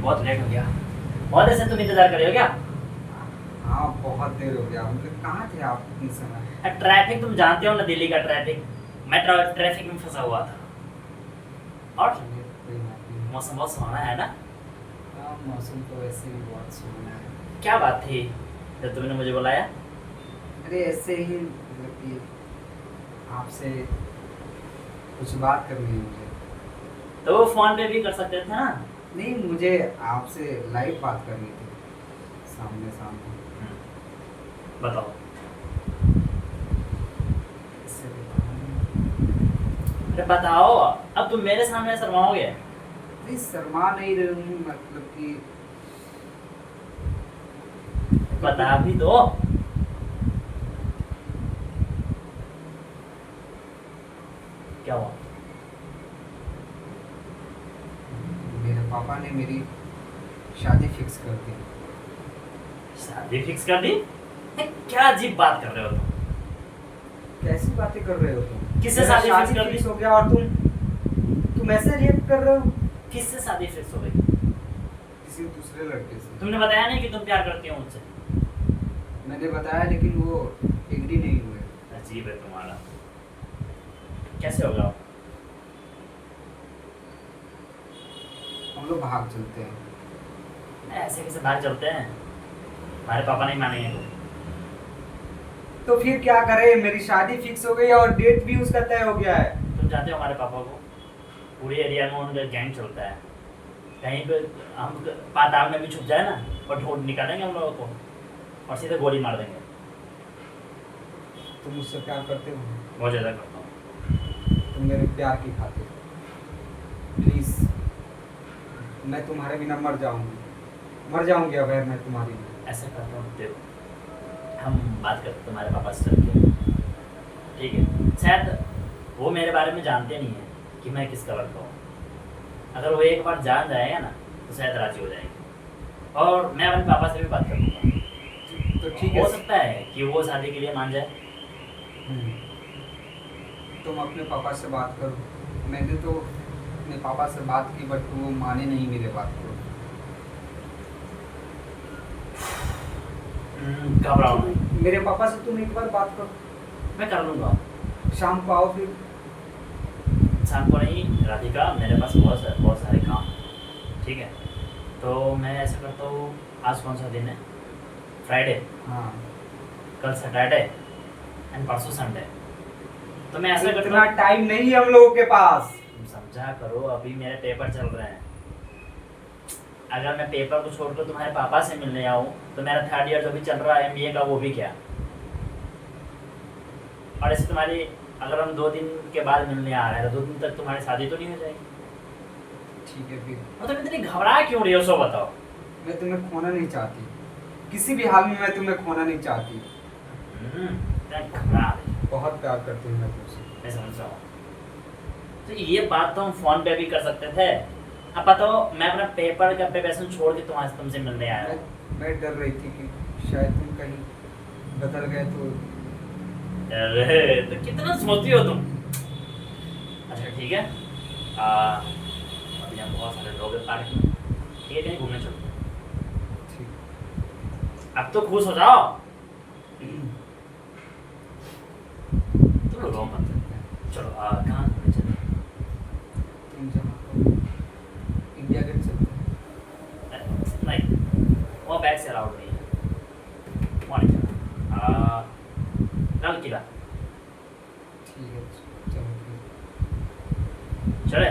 बहुत लेट हो गया। बहुत देर से तुम इंतजार कर रहे हो क्या? हाँ बहुत देर हो गया। मतलब कहाँ थे आप इतने समय? ट्रैफिक तुम जानते हो ना, दिल्ली का ट्रैफिक। मैं ट्रैफिक में फंसा हुआ था। और चलिए कोई बात नहीं। मौसम बहुत सुहाना है ना? हाँ मौसम तो वैसे भी बहुत सुहाना है। क्या बात थी जब तुमने मुझे बुलाया? अरे ऐसे ही मतलब कि आपसे कुछ बात करनी है मुझे। तो वो फोन पे भी कर सकते थे ना। नहीं मुझे आपसे लाइव बात करनी थी, सामने सामने। बताओ। इससे बताऊं? अरे बताओ, अब तुम मेरे सामने शर्माओगे? नहीं शर्मा नहीं रही हूँ, मतलब कि बता भी दो। क्या हुआ? मेरे पापा ने मेरी शादी फिक्स कर दी। शादी फिक्स कर दी? क्या अजीब बात कर रहे हो तुम? कैसी बातें कर रहे हो तुम? किससे मेरा शादी फिक्स कर दी? हो गया और तुम ऐसे रिएक्ट कर रहे हो? किससे शादी फिक्स हो गई? किसी दूसरे लड़के से। तुमने बताया नहीं कि तुम प्यार करती हो मुझसे? मैंने बताया लेकिन वो एग्री नहीं हुए। अजीब है तुम्हारा। कैसे होगा? हम लोग भाग चलते हैं। ऐसे कैसे भाग चलते हैं? हमारे पापा नहीं मानेंगे तो। तो फिर क्या करें? मेरी शादी फिक्स हो गई और डेट भी उसका तय हो गया है। तुम जानते हो हमारे पापा को, पूरे एरिया में उनका गैंग चलता है। कहीं पे हम पाताल में भी छुप जाए ना और ढूंढ निकालेंगे हम लोगों को और सीधे गोली मार देंगे। तुम मुझसे प्यार करते हो? बहुत ज़्यादा करता हूँ। तुम मेरे प्यार की खातिर प्लीज, मैं तुम्हारे बिना मर जाऊंगी अगर मैं तुम्हारी। ऐसा करता हूँ देखो, हम बात करते तुम्हारे पापा से चल के, ठीक है? शायद वो मेरे बारे में जानते नहीं है कि मैं किसका लड़का हूँ। अगर वो एक बार जान जाएगा ना तो शायद राजी हो जाएंगे और मैं अपने पापा से भी बात कर लूँगा। तो ठीक है। हो सकता है कि वो शादी के लिए मान जाए। तुम अपने पापा से बात करो। मैंने तो अपने पापा से बात की बट वो माने नहीं मेरे बात को। घबराओ नहीं, मेरे पापा से तुम एक बार बात करो। मैं कर लूँगा। शाम को आओ फिर। शाम को नहीं राधिका, मेरे पास बहुत सारे काम हैं, ठीक है? तो मैं ऐसा करता हूँ, आज कौन सा दिन है? फ्राइडे। हाँ कल सैटरडे एंड परसों संडे। तो मैं ऐसा करता इतना हूँ, टाइम नहीं है हम लोगों के पास। तुम समझा करो, अभी मेरे पेपर चल रहे हैं। अगर मैं पेपर को छोड़कर तुम्हारे पापा से मिलने आऊँ तो मेरा थर्ड ईयर जो भी चल रहा है MBA का, वो भी क्या। और ऐसे तुम्हारी, अगर हम 2 दिन के बाद मिलने आ रहे हैं तो 2 दिन तक तुम्हारी शादी तो नहीं हो जाएगी? ठीक है फिर। मतलब इतनी घबरा क्यों रही हो, सो बताओ। मैं तुम्हें खोना नहीं चाहती, किसी भी हाल में मैं तुम्हें खोना नहीं चाहती। इतना घबरा रही हो। बहुत प्यार करती हूँ मैं तुमसे। मैं समझ रहा हूँ। तो ये बात तो हम फोन पे भी कर सकते थे। अब बताओ, मैं अपना पेपर का प्रिपरेशन छोड़ के तुमसे मिलने आया हूँ। मैं डर रही थी कि शायद तुम कहीं बदल गए तो। अरे तो कितना सोचती हो तुम। अच्छा ठीक है, अभी यहाँ बहुत सारे लोग हैं पार्क में, ठीक है? कहीं घूमने चलते हैं। ठीक। अब तो खुश हो जाओ। तुम रो मत। चलो कहाँ घूमने चलते हैं? तुम जहाँ कहो, इंडिया गेट चलते हैं। नहीं, वो बैग से अलाउड नहीं है, वहाँ नहीं जाना। लाल किला ठीक है चलो फिर। चले।